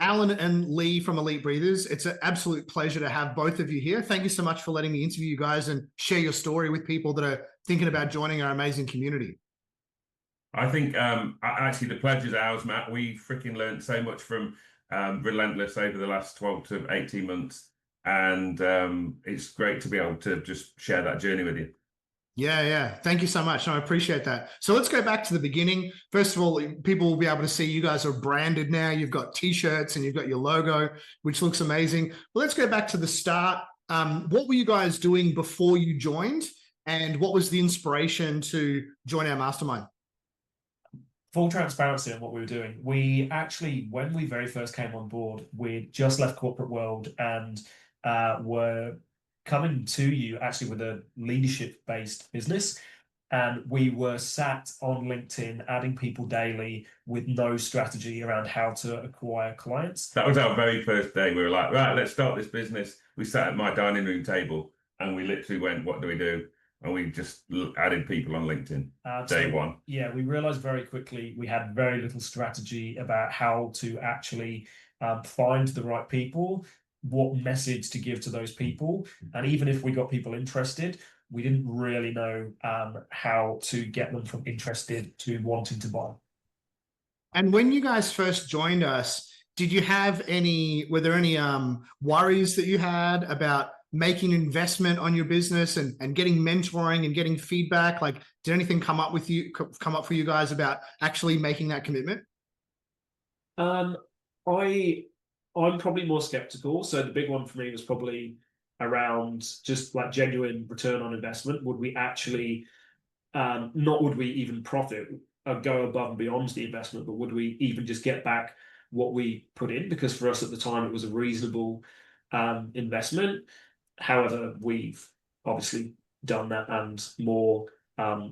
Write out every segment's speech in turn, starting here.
Alan and Leigh from Elite Breathers. It's an absolute pleasure to have both of you here. Thank you so much for letting me interview you guys and share your story with people that are thinking about joining our amazing community. I think actually the pleasure's ours, Matt. We freaking learned so much from Relentless over the last 12 to 18 months. And it's great to be able to just share that journey with you. Yeah. Thank you so much. No, I appreciate that. So let's go back to the beginning. First of all, people will be able to see you guys are branded now. You've got t-shirts and you've got your logo, which looks amazing. But let's go back to the start. What were you guys doing before you joined? And what was the inspiration to join our mastermind? Full transparency on what we were doing. We actually, when we very first came on board, we just left corporate world and were coming to you actually with a leadership-based business. And we were sat on LinkedIn adding people daily with no strategy around how to acquire clients. That was our very first day. We were like, right, let's start this business. We sat at my dining room table and we literally went, what do we do? And we just added people on LinkedIn. Day one. Yeah, we realized very quickly we had very little strategy about how to actually find the right people, what message to give to those people. And even if we got people interested, we didn't really know how to get them from interested to wanting to buy. And when you guys first joined us, were there any worries that you had about making investment on your business and getting mentoring and getting feedback? Like, did anything come up for you guys about actually making that commitment? I'm probably more skeptical. So the big one for me was probably around just like genuine return on investment. Would we actually, not would we even profit, go above and beyond the investment, but would we even just get back what we put in? Because for us at the time, it was a reasonable investment. However, we've obviously done that and more.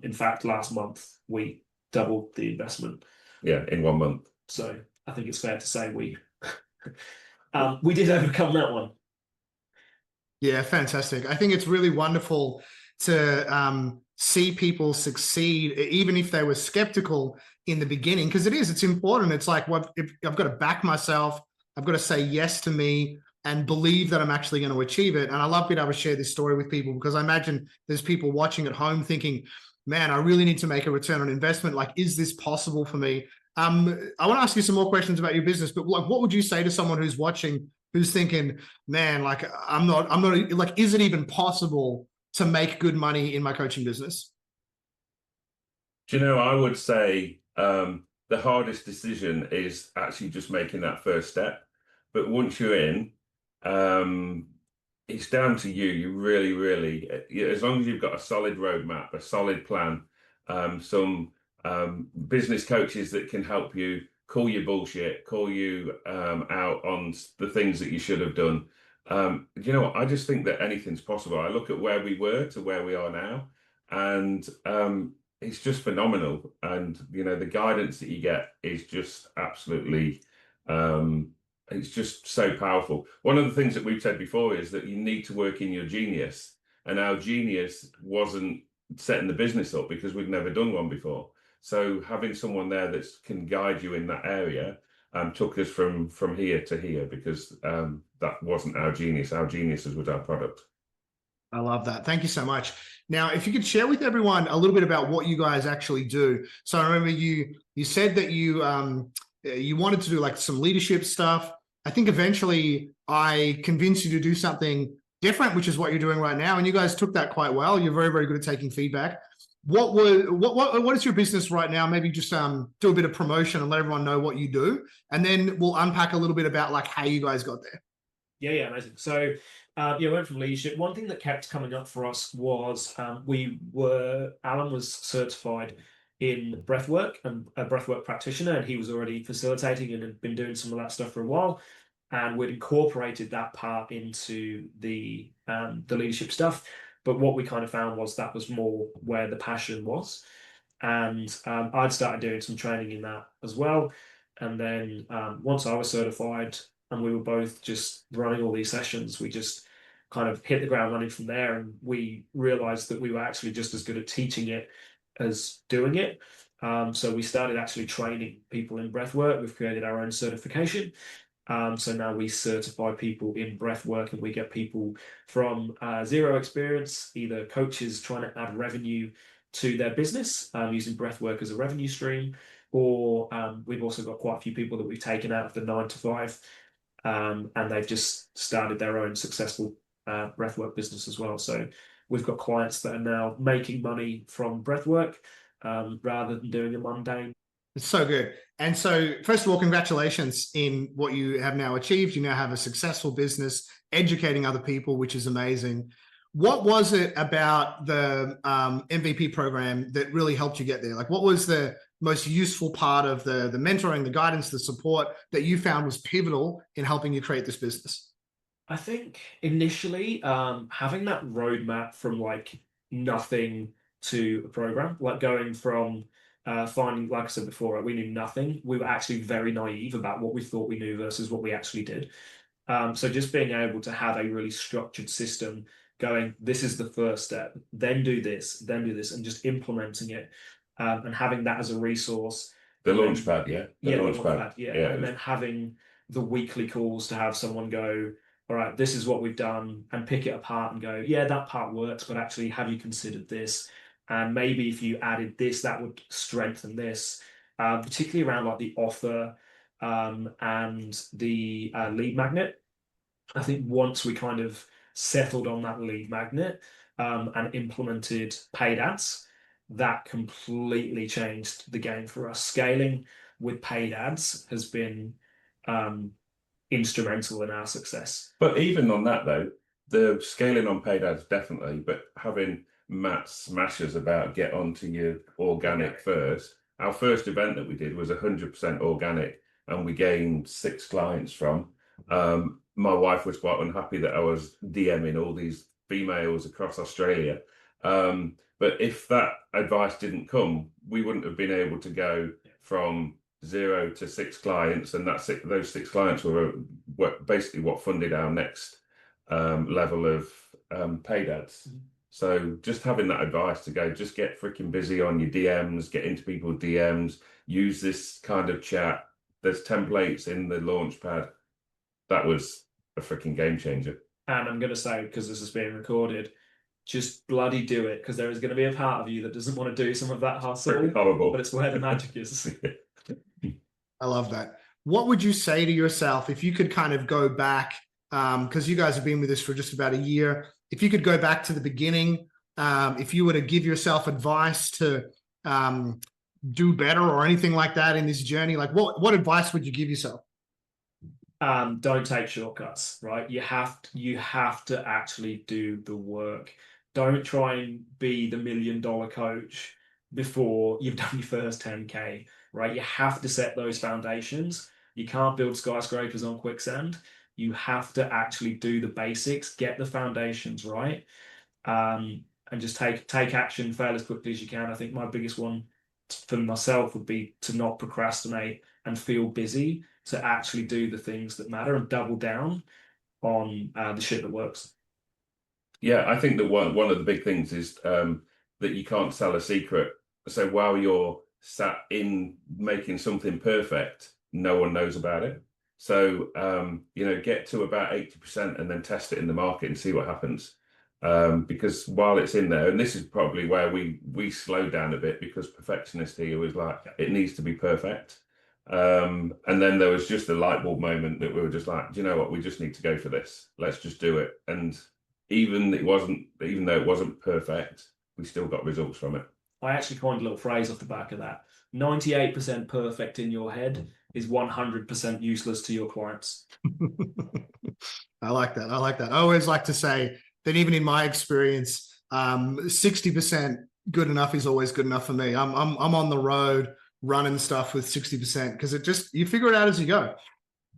In fact, last month, we doubled the investment. Yeah, in 1 month. So I think it's fair to say we did overcome that one. Yeah, fantastic. I think it's really wonderful to see people succeed, even if they were skeptical in the beginning, because it's important. It's like, well, I've got to back myself. I've got to say yes to me and believe that I'm actually going to achieve it. And I love being able to share this story with people because I imagine there's people watching at home thinking, man, I really need to make a return on investment. Like, is this possible for me? I want to ask you some more questions about your business, but like, what would you say to someone who's watching, who's thinking, man, like, I'm not like, is it even possible to make good money in my coaching business? Do you know, I would say the hardest decision is actually just making that first step. But once you're in, it's down to you. You really, as long as you've got a solid roadmap, a solid plan, some business coaches that can help you call your bullshit, call you out on the things that you should have done. You know what? I just think that anything's possible. I look at where we were to where we are now, and it's just phenomenal. And, you know, the guidance that you get is just absolutely it's just so powerful. One of the things that we've said before is that you need to work in your genius. And our genius wasn't setting the business up because we'd never done one before. So having someone there that can guide you in that area took us from here to here because that wasn't our genius. Our genius was our product. I love that. Thank you so much. Now, if you could share with everyone a little bit about what you guys actually do. So I remember you said that you wanted to do like some leadership stuff. I think eventually I convinced you to do something different, which is what you're doing right now. And you guys took that quite well. You're very, very good at taking feedback. What is your business right now? Maybe just do a bit of promotion and let everyone know what you do. And then we'll unpack a little bit about like how you guys got there. Yeah, amazing. So went from leadership. One thing that kept coming up for us was Alan was certified in breathwork and a breathwork practitioner, and he was already facilitating and had been doing some of that stuff for a while. And we'd incorporated that part into the leadership stuff. But what we kind of found was that was more where the passion was. And I'd started doing some training in that as well. And then once I was certified and we were both just running all these sessions, we just kind of hit the ground running from there. And we realized that we were actually just as good at teaching it as doing it. So we started actually training people in breathwork. We've created our own certification. So now we certify people in breath work, and we get people from zero experience, either coaches trying to add revenue to their business using breath work as a revenue stream, or we've also got quite a few people that we've taken out of the 9 to 5, and they've just started their own successful breathwork business as well. So we've got clients that are now making money from breathwork rather than doing a mundane. It's so good. And so, first of all, congratulations in what you have now achieved. You now have a successful business, educating other people, which is amazing. What was it about the MVP program that really helped you get there? Like, what was the most useful part of the mentoring, the guidance, the support that you found was pivotal in helping you create this business? I think initially having that roadmap from like nothing to a program, like going from finding, like I said before, we knew nothing. We were actually very naive about what we thought we knew versus what we actually did. So just being able to have a really structured system going, this is the first step, then do this, and just implementing it and having that as a resource. The launch pad, yeah. The launch pad, yeah. And then having the weekly calls to have someone go, all right, this is what we've done, and pick it apart and go, yeah, that part works, but actually, have you considered this? And maybe if you added this, that would strengthen this, particularly around like the offer and the lead magnet. I think once we kind of settled on that lead magnet and implemented paid ads, that completely changed the game for us. Scaling with paid ads has been instrumental in our success. But even on that though, the scaling on paid ads definitely, but having Matt's smashes about get onto your organic first. Our first event that we did was 100% organic, and we gained 6 clients from. My wife was quite unhappy that I was DMing all these females across Australia. But if that advice didn't come, we wouldn't have been able to go from 0 to 6 clients, and those 6 clients were basically what funded our next level of paid ads. So just having that advice to go, just get freaking busy on your DMs, get into people's DMs, use this kind of chat. There's templates in the launch pad. That was a freaking game changer. And I'm going to say, because this is being recorded, just bloody do it, because there is going to be a part of you that doesn't want to do some of that hustle. Horrible. But it's where the magic is. I love that. What would you say to yourself if you could kind of go back, because you guys have been with us for just about a year, if you could go back to the beginning, if you were to give yourself advice to do better or anything like that in this journey, like what advice would you give yourself? Don't take shortcuts, right? You have to actually do the work. Don't try and be the $1 million coach before you've done your first 10K, right? You have to set those foundations. You can't build skyscrapers on quicksand. You have to actually do the basics, get the foundations right, and just take action, fail as quickly as you can. I think my biggest one for myself would be to not procrastinate and feel busy, to actually do the things that matter and double down on the shit that works. Yeah, I think that one of the big things is that you can't sell a secret. So while you're sat in making something perfect, no one knows about it. So, get to about 80% and then test it in the market and see what happens. Because while it's in there, and this is probably where we slowed down a bit, because perfectionist here was like, it needs to be perfect. And then there was just a light bulb moment that we were just like, do you know what? We just need to go for this. Let's just do it. And even though it wasn't perfect, we still got results from it. I actually coined a little phrase off the back of that. 98% perfect in your head is 100% useless to your clients. I like that. I always like to say that even in my experience, 60% good enough is always good enough for me. I'm on the road running stuff with 60% because you figure it out as you go.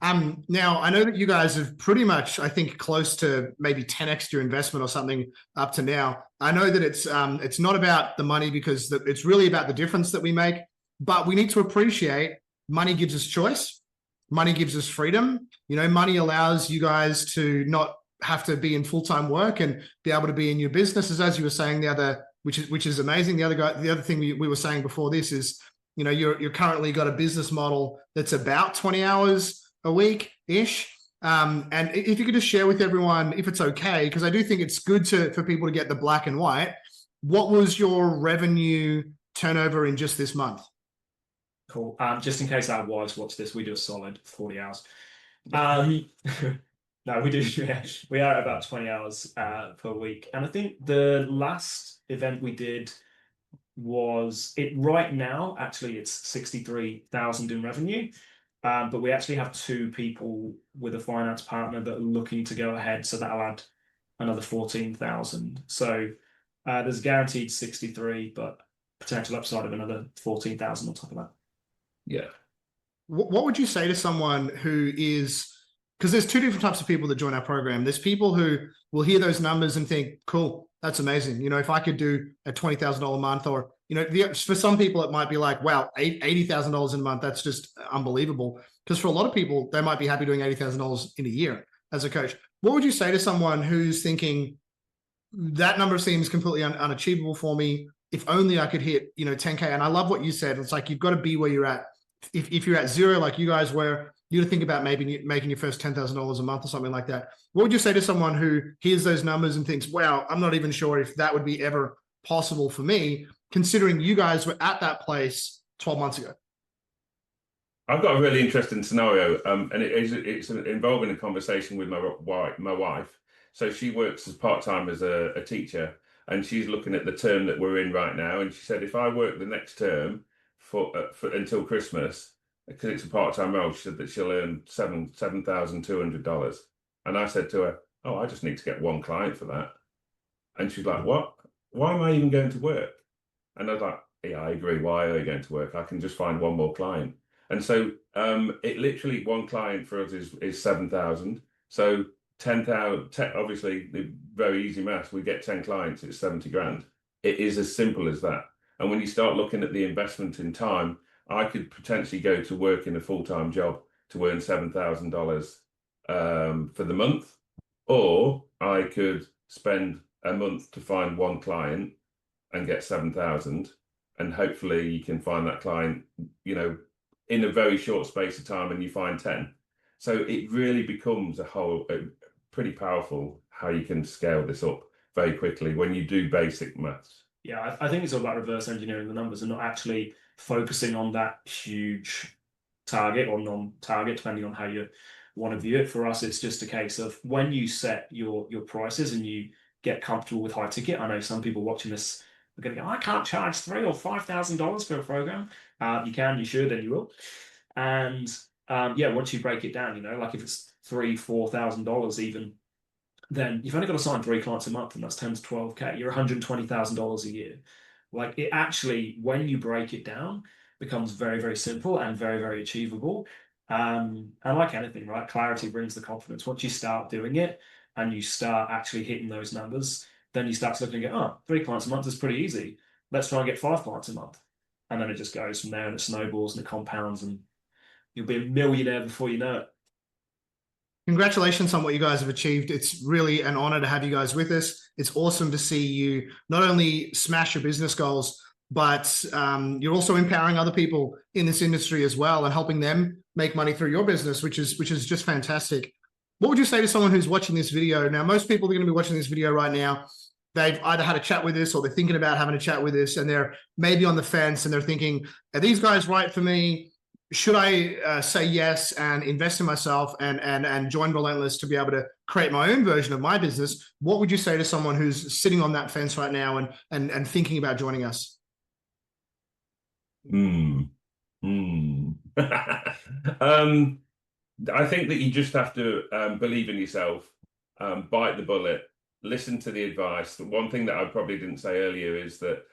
Now I know that you guys have pretty much, I think, close to maybe 10x your investment or something up to now. I know that it's not about the money, because it's really about the difference that we make, but we need to appreciate money gives us choice. Money gives us freedom. Money allows you guys to not have to be in full-time work and be able to be in your businesses, as you were saying which is amazing. The other thing we were saying before this is, you're currently got a business model that's about 20 hours a week. ish. And if you could just share with everyone, if it's okay, because I do think it's good for people to get the black and white. What was your revenue turnover in just this month? Cool. Just in case our wives watch this, we do a solid 40 hours. No, we do. Yeah, we are at about 20 hours per week. And I think the last event we did was it right now, actually, it's 63,000 in revenue. But we actually have two people with a finance partner that are looking to go ahead. So that'll add another 14,000. So there's guaranteed 63, but potential upside of another 14,000 on top of that. Yeah. What would you say to someone who is, because there's two different types of people that join our program. There's people who will hear those numbers and think, cool, that's amazing. You know, if I could do a $20,000 a month, or, you know, for some people, it might be like, wow, $80,000 in a month. That's just unbelievable. Because for a lot of people, they might be happy doing $80,000 in a year as a coach. What would you say to someone who's thinking that number seems completely unachievable for me? If only I could hit, you know, 10K. And I love what you said. It's like, you've got to be where you're at. If you're at zero, like you guys were, you to think about maybe making your first $10,000 a month or something like that. What would you say to someone who hears those numbers and thinks, wow, I'm not even sure if that would be ever possible for me, considering you guys were at that place 12 months ago? I've got a really interesting scenario, and it's involving a conversation with my wife. So she works as part-time as a teacher, and she's looking at the term that we're in right now. And she said, if I work the next term for until Christmas, because it's a part-time role, she said that she'll earn $7,200. And I said to her, oh, I just need to get one client for that. And she's like, what? Why am I even going to work? And I was like, yeah, I agree. Why are you going to work? I can just find one more client. And so it literally, one client for us is 7,000. So 10,000, obviously, the very easy maths, we get 10 clients, it's 70 grand. It is as simple as that. And when you start looking at the investment in time, I could potentially go to work in a full-time job to earn $7,000 for the month, or I could spend a month to find one client and get 7,000, and hopefully you can find that client, you know, in a very short space of time, and you find 10. So it really becomes pretty powerful how you can scale this up very quickly when you do basic maths. Yeah, I think it's all about reverse engineering the numbers and not actually focusing on that huge target or non-target, depending on how you want to view it. For us, it's just a case of when you set your prices and you get comfortable with high ticket. I know some people watching this are going to go, I can't charge $3,000 or $5,000 for a program. You can, you should, and you will. And yeah, once you break it down, you know, like if it's $3,000, $4,000 even, then you've only got to sign 3 clients a month, and that's 10 to 12K. You're $120,000 a year. Like, it actually, when you break it down, becomes very, very simple and very, very achievable. And like anything, right? Clarity brings the confidence. Once you start doing it and you start actually hitting those numbers, then you start looking at, oh, 3 clients a month is pretty easy. Let's try and get 5 clients a month. And then it just goes from there, and it snowballs and it compounds, and you'll be a millionaire before you know it. Congratulations on what you guys have achieved. It's really an honor to have you guys with us. It's awesome to see you not only smash your business goals, but you're also empowering other people in this industry as well and helping them make money through your business, which is just fantastic. What would you say to someone who's watching this video? Now, most people are going to be watching this video right now. They've either had a chat with us or they're thinking about having a chat with us, and they're maybe on the fence and they're thinking, are these guys right for me? Should I say yes and invest in myself and join Relentless to be able to create my own version of my business? What would you say to someone who's sitting on that fence right now and thinking about joining us? I think that you just have to believe in yourself, bite the bullet, listen to the advice. The one thing that I probably didn't say earlier is that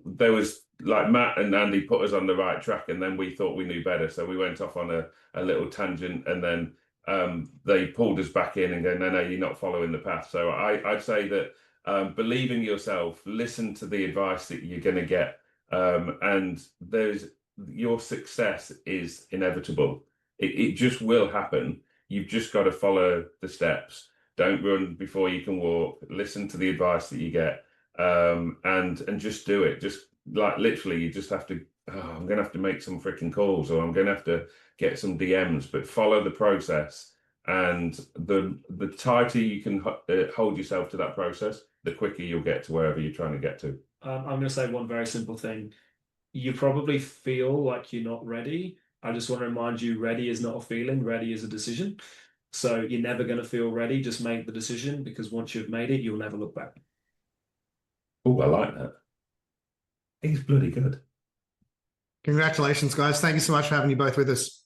there was, like, Matt and Andy put us on the right track, and then we thought we knew better, so we went off on a little tangent, and then they pulled us back in and go, no, you're not following the path. So I'd say that believe in yourself, listen to the advice that you're going to get, and your success is inevitable. It just will happen. You've just got to follow the steps. Don't run before you can walk. Listen to the advice that you get, and just do it. Just, like, literally, you just have to oh, I'm going to have to make some freaking calls, or I'm going to have to get some DMs, but follow the process. And the tighter you can hold yourself to that process, the quicker you'll get to wherever you're trying to get to. I'm going to say one very simple thing. You probably feel like you're not ready. I just want to remind you, ready is not a feeling, ready is a decision. So you're never going to feel ready. Just make the decision, because once you've made it, you'll never look back. Oh, I like that. He's bloody good. Congratulations, guys. Thank you so much for having you both with us.